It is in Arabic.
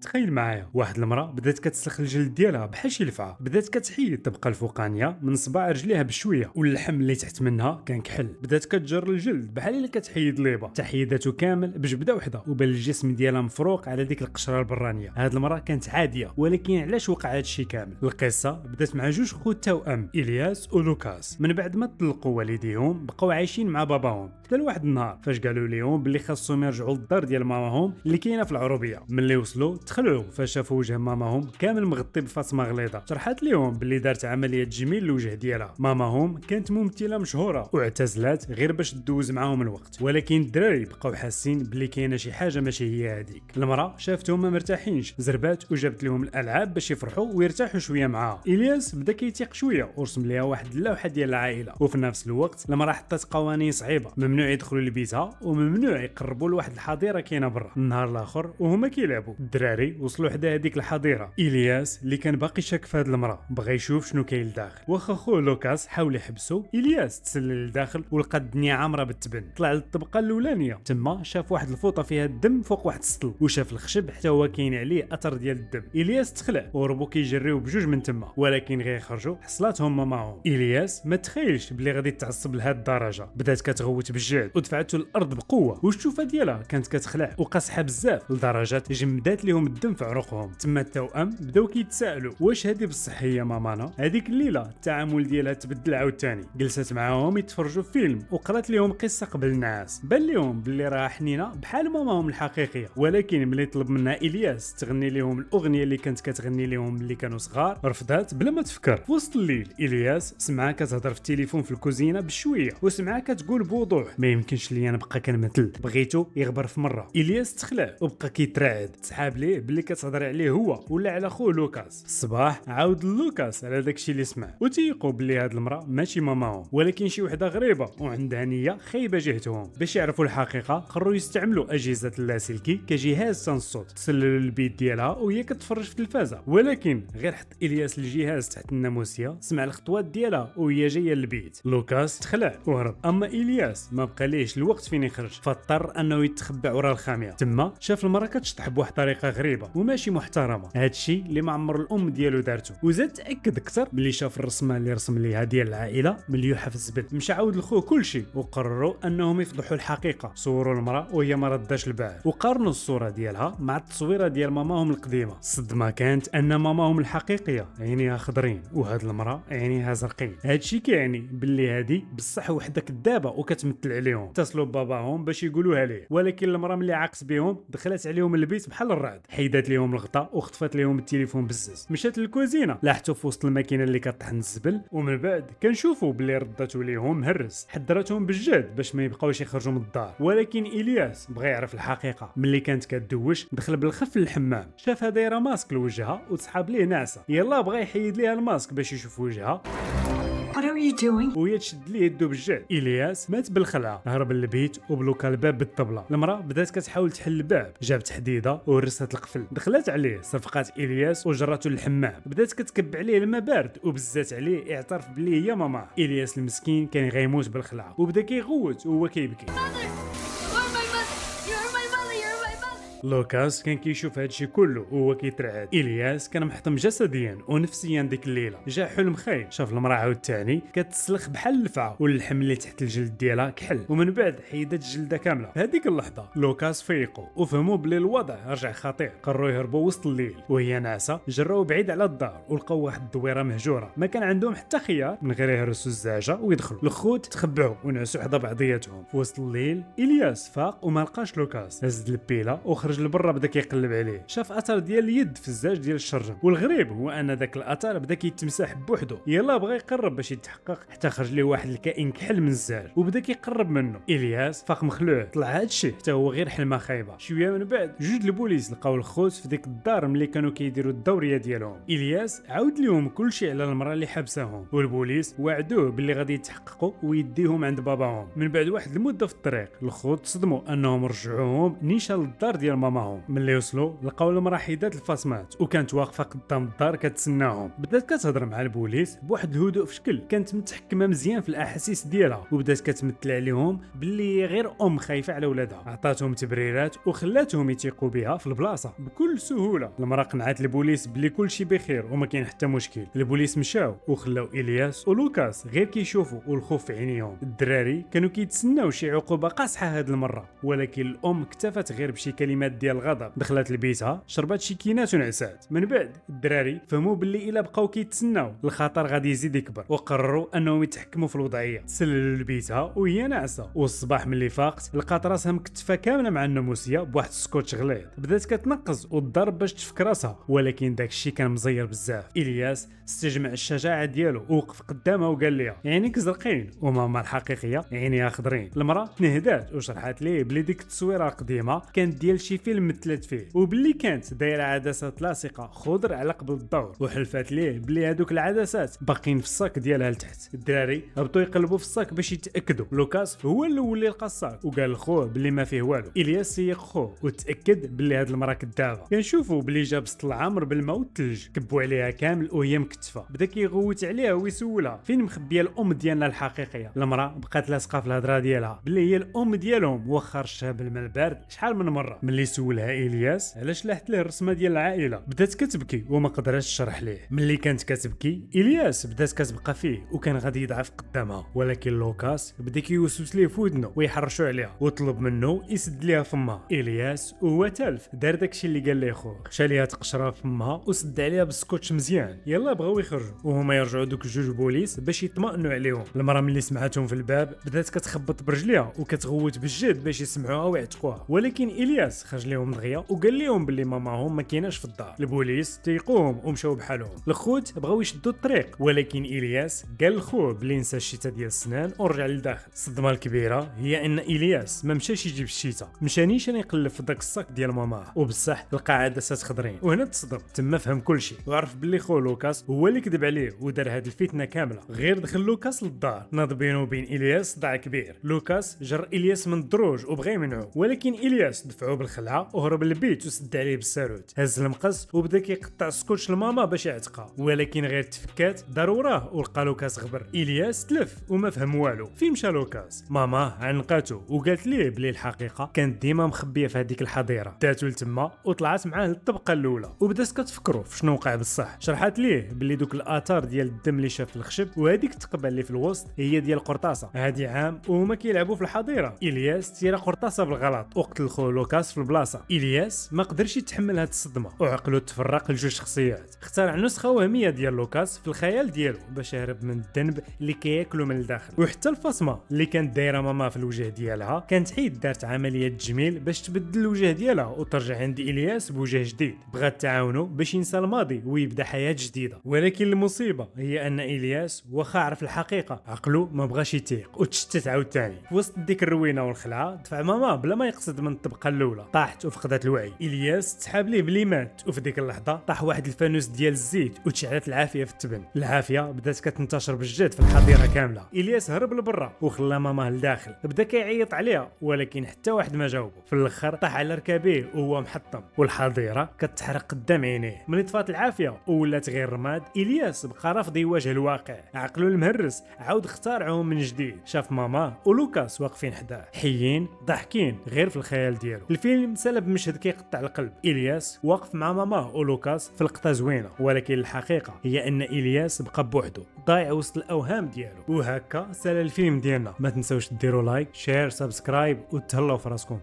تخيل معايا واحد المراه بدات كتسلخ الجلد ديالها بحال شي لفعه، بدات كتحيد الطبقه الفوقانيه من صباع رجليها بشويه، واللحم اللي تحت منها كان كحل. بدات كتجر الجلد بحال الا كتحيد ليبه، تحيدته كامل بجبده وحده، وبان الجسم ديالها مفروق على ديك القشره البرانيه. هاد المراه كانت عاديه، ولكن علاش وقع هاد الشيء كامل؟ القصه بدات مع جوج خوت توأم، الياس ولوكاس. من بعد ما طلقوا والديهم بقاو عايشين مع باباهم، حتى لواحد النهار فاش قالوا ليهم بلي خاصهم يرجعوا للدار ديال ماماهم اللي كاينه في العروبيه. ملي وصلوا تخلعوا فاش شافوا وجه ماماهم كامل مغطي بفاطمه غليظه. شرحت ليهم باللي دارت عمليه تجميل للوجه ديالها. ماماهم كانت ممثله مشهوره واعتزلت غير باش تدوز معاهم الوقت، ولكن الدراري بقاو حاسين بلي كاينه شي حاجه ماشي هي هذيك. المراه شافتهم ما مرتاحينش، زربات وجابت لهم الالعاب باش يفرحوا ويرتاحوا شويه معاها. الياس بدا كيتيق شويه ورسم ليها واحد اللوحه ديال العائله، وفي نفس الوقت المراه حطت قوانين صعيبه: ممنوع يدخلوا لبيتها وممنوع يقربوا لواحد الحظيره كاينه برا. النهار الاخر وهما كيلعبوا الدراري وصلوا حدا هذيك الحظيره. الياس اللي كان باقي شاك في هاد المراه بغى يشوف شنو كاين لداخل. واخا خوه لوكاس حاول يحبسو، الياس تسلل لداخل ولقى الدنيا عامره بالتبن. طلع للطبقه الاولانيه، تما شاف واحد الفوطه فيها الدم فوق واحد السطل، وشاف الخشب حتى هو كاين عليه اثر ديال الدم. الياس تخلع وربو كيجريو بجوج من تما، ولكن غير خرجوا حصلاتهم ماماهم. الياس ما تخيلش بلي غادي تعصب لهاد الدرجه، بدات كتغوت بالجهد ودفعته الارض بقوه، والشوفه ديالها كانت كتخلع وقاصحه بزاف لدرجه جمدات ليهم الدم في عروقهم. تما التوأم بداو كيتسائلوا واش هذه بصح هي مامانا. هذيك الليله التعامل ديالها تبدل عاوتاني، جلست معاهم يتفرجوا فيلم وقرات لهم قصه قبل النعاس. بان لهم بلي راه حنينه بحال ماماهم الحقيقيه، ولكن ملي طلب منها الياس تغني لهم الاغنيه اللي كانت كتغني لهم ملي كانوا صغار رفضات بلا ما تفكر. في وسط الليل الياس سمعها كتهضر في التليفون في الكوزينه بشويه، وسمعها كتقول بوضوح: ما يمكنش ليا نبقى كنمثل، بغيتو يغبر في مره. الياس تخلع وبقى كيترعد، سحاب ليه بلي كتهضر عليه هو ولا على خوه لوكاس. الصباح عاود لوكاس على داكشي اللي سمع، وتيقوا بلي هاد المراه ماشي ماماهم ولكن شي وحده غريبه وعندها نيه خايبه جهتهم. باش يعرفوا الحقيقه قرروا يستعملوا اجهزه اللاسلكي كجهاز تنصت، تسللوا للبيت ديالها وهي كتفرج في التلفازه. ولكن غير حط الياس الجهاز تحت الناموسيه سمع الخطوات ديالها وهي جايه للبيت. لوكاس تخلع وهرب، اما الياس ما بقى ليش الوقت فين يخرج، فاضطر انه يتخبى ورا الخاميه. تما شاف المراه كتشطح بواحد الطريقه غريبه وماشي محترمه، هادشي اللي ما عمر الام ديالو دارته. وزاد تاكد اكثر ملي شاف الرسمه اللي رسم ليها ديال العائله مليوحه في الزبد. مشى عاود لخوه كلشي وقرروا انهم يفضحوا الحقيقه. صوروا المراه وهي ما رداش البال، وقارنوا الصوره ديالها مع التصويره ديال ماماهم القديمه. الصدمه كانت ان ماماهم الحقيقيه عينيها خضرين وهاد المراه عينيها زرقين. هادشي كيعني باللي هادي بصح وحده كدابه وكتمثل عليهم. اتصلوا بباباهم باش يقولوها ليه، ولكن المراه ملي عاقت بهم دخلت عليهم البيت بحال الرعد، حيدات ليهم الغطاء وخطفت ليهم التليفون بزز. مشات للكوزينه لاحتو في وسط الماكينه اللي كطحن الزبل، ومن بعد كنشوفوا باللي رداتو ليهم مهرس. حذرتهم بالجد باش ما يبقاوش يخرجوا من الدار، ولكن الياس بغى يعرف الحقيقه. ملي كانت كدوش دخل بالخف للحمام، شافها دايره ماسك لوجهها وتسحاب ليه ناعسه. يلا بغى يحيد ليها الماسك باش يشوف وجهها، What are you doing? وهي تشد ليه يدو بالجهد. الياس مات بالخلعه، هرب للبيت وبلوكا الباب بالطبله. المراه بدات كتحاول تحل الباب، جابت حديده ورست القفل، دخلت عليه صفقات الياس وجراتو للحمام. بدات كتكب عليه الماء بارد وبزات عليه، اعترف بلي هي ماما. الياس المسكين كان غيموت بالخلعه وبدا كيغوت وهو كيبكي. لوكاس كان كيشوف هادشي كله وهو كيترعد. الياس كان محطم جسديا ونفسيا ديك الليله. جا حلم خايب، شاف المراه عاوتاني كتسلخ بحال اللفعه واللحم اللي تحت الجلد ديالها كحل، ومن بعد حيدت الجلده كامله. في هذيك اللحظه لوكاس فيقوا وفهموا بلي الوضع رجع خطير. قرروا يهربوا وسط الليل وهي ناعسه، جراو بعيد على الدار ولقاو واحد الدويره مهجوره. ما كان عندهم حتى خيار من غير يهرسوا الزعجه ويدخلوا. الخوت تخبعوا ونعسوا حدا بعضياتهم. في وسط الليل الياس فاق وما لقاش لوكاس، هز البيله وخرج لبرا بدا كيقلب عليه. شاف اثر ديال اليد في الزاج ديال الشرجم، والغريب هو ان ذاك الاثر بدا كيتمسح بوحدو. يلا بغى يقرب باش يتحقق حتى خرج ليه واحد الكائن كحل من الزاج وبدا كيقرب منه. الياس فاق مخلوع، طلع هادشي حتى هو غير حلمه خايبه. شويه من بعد جوج البوليس لقاو الخوت في ديك الدار ملي كانوا كيديروا الدوريه ديالهم. الياس عاود لهم كلشي على المراه اللي حبساهم، والبوليس وعدوه باللي غادي يتحققوا ويديهم عند باباهم. من بعد واحد المده في الطريق الخوت صدموا انهم رجعوهم نيشان للدار ديال ماماهم. ملي وصلوا لقاو المراه حيدات الفاصمات وكانت واقفه قدام الدار كتسناهم. بدات كتهضر مع البوليس بواحد الهدوء في شكل، كانت متحكمه مزيان في الاحاسيس ديالها وبدات كتمثل عليهم باللي غير خايفه على ولادها. عطاتهم تبريرات وخلاتهم يثيقوا بها في البلاصه بكل سهوله. المراه قنعت البوليس بلي كلشي بخير وما كاين حتى مشكل. البوليس مشاو وخلاو الياس ولوكاس غير كيشوفوا والخوف في عينيهم. الدراري كانوا كيتسناو شي عقوبه قاصحه هاد المره، ولكن الام اكتفت غير بشي كلمات ديال الغضب. دخلت لبيتها شربات شي كينات ونعسات. من بعد الدراري فهموا باللي الا بقاو كيتسناو الخطر غادي يزيد يكبر، وقرروا انهم يتحكموا في الوضعيه. تسللوا لبيتها وهي ناعسه، والصباح ملي فاقت لقات راسها مكتفه كامله مع الناموسيه بواحد السكوتش غليظ. بدات كتنقز وتضرب باش تفك راسها، ولكن داك الشيء كان مزير بزاف. الياس استجمع الشجاعه ديالو ووقف قدامها وقال لها عينيك زرقين وماما الحقيقيه عينيها خضرين. المراه تنهدات وشرحت ليه بلي ديك التصويره القديمه كانت ديال شي فيلم مثلت فيه، وبلي كانت دايره عدسات لاصقه خضر على قبل الدور، وحلفات ليه بلي هذوك العدسات باقيين في الصاك ديالها لتحت. الدراري هبطوا يقلبوا في الصاك باش يتاكدوا. لوكاس هو الاول اللي لقى الصاك وقال لخوه بلي ما فيه والو. الياس سيق خوه وتاكد بلي هاد المراه كدابه. كنشوفوا بلي جاب سط العامر بالماء والثلج كبوا عليها كامل وهي مكتفه. بدا كيغوت عليها ويسولها فين مخبيه الام ديالنا الحقيقيه. المراه بقات لاصقه في الهضره ديالها بلي هي الام ديالهم، واخا رشها بالماء البارد شحال من مره. ملي سولها الياس علاش لاحت ليه الرسمه ديال العائله بدات كتبكي وما قدرتش تشرح ليه. ملي كانت كتبكي الياس بدات كتبقى فيه وكان غادي يضعف قدامها، ولكن لوكاس بدا كيوسوس ليه في ودنه ويحرشوا عليها وطلب منه يسد ليها فمها. الياس وهو تالف دار داكشي اللي قال ليه خوه، خشى ليها تقشرها في فمها وسد عليها بالسكوتش مزيان. يلا بغاو يخرجوا وهما يرجعوا دوك الجوج بوليس باش يطمئنوا عليهم. المراه ملي سمعتهم في الباب بدات كتخبط برجليها وكتغوت بالجد باش يسمعوها ويعتقوها، ولكن الياس خرج لهم دغيا وقال لهم باللي ماماهم ما كايناش في الدار. البوليس تيقوهم ومشاو بحالهم. الخوت بغاو يشدوا الطريق، ولكن الياس قال لخوه بلي نسى الشيته ديال السنان ورجع للداخل. الصدمه الكبيره هي ان الياس ما مشاش يجيب الشيته، مشى نيشان يقلب في داك الصاك ديال ماماه، وبصح لقى عدسات خضرين. وهنا تصدم، تما فهم كلشي وعرف باللي خو لوكاس هو اللي كذب عليه ودار هاد الفتنه كامله. غير دخل لوكاس للدار ناض بينه وبين الياس صداع كبير. لوكاس جر الياس من الدروج وبغى يمنعو، ولكن الياس دفعو بالخلعه وهرب للبيت وسد عليه بالساروت. هز المقص وبدا كيقطع سكوتش لماما باش يعتقها، ولكن غير تفكات دار وراه ولقى لوكاس غبر. الياس تلف وما فهم والو. فين مشى لوكاس؟ ماما عنقاتو وقالت ليه بلي الحقيقه كانت ديما مخبيه في هذيك الحظيره. داتو لتما وطلعت معاه للطبقه الاولى وبدات كتفكروا في شنو وقع بصح. شرحت ليه بلي دوك الاثار ديال الدم اللي شاف في الخشب وهذيك التقبه اللي في الوسط هي ديال قرطاسه. هادي عام وهما كيلعبوا في الحظيره، الياس تيرا قرطاسه بالغلط وقتل خو لوكاس في البلاصه. الياس ما قدرش يتحمل هاد الصدمه وعقلو تفرق لجوج شخصيات. اخترع نسخه وهميه ديال لوكاس في الخيال ديالو باش يهرب من الذنب اللي كياكلو من الداخل. وحتى الفاصمه اللي كانت دايره ماما في الوجه ديالها كانت حيد دارت عمليه تجميل باش تبدل الوجه ديالها وترجع عند الياس بوجه جديد. بغات تعاونو باش ينسى الماضي ويبدا حياه جديده، ولكن المصيبه هي ان الياس واخا عرف الحقيقه عقلو ما بغاش يتيق وتشتت عاوتاني. في وسط ديك الروينه والخلعه دفع ماما بلا ما يقصد من الطبقه الاولى، طاحت وفقدت الوعي. الياس تسحاب ليه بلي مات، وفي ديك اللحظه طاح واحد الفانوس ديال الزيت وتشعلت العافيه في التبن. العافيه بدات كتنتشر بالجد في الحظيره كامله. الياس هرب لبرا وخلى ماما لداخل، بدا كيعيط عليها ولكن حتى واحد ما جاوبه. في الاخر طاح على ركابيه وهو محطم والحظيره كتحرق قدام عينيه. ملي طفات العافيه ولات غير رماد، الياس بقى رافض يواجه الواقع. عقلو المهرس عاود اختارعهم من جديد. شاف ماما ولوكاس واقفين حداه حيين ضاحكين غير في الخيال ديالو. الفيلم سلب مشهد كيقطع القلب. الياس واقف مع ماما ولوكاس في لقطه زوينه، ولكن الحقيقه هي ان الياس بقى بوحده ضايع وسط الاوهام ديالو. وهكا سال الفيلم ديالنا. ما تنساوش ديروا لايك شير سبسكرايب وتهلاو في راسكم.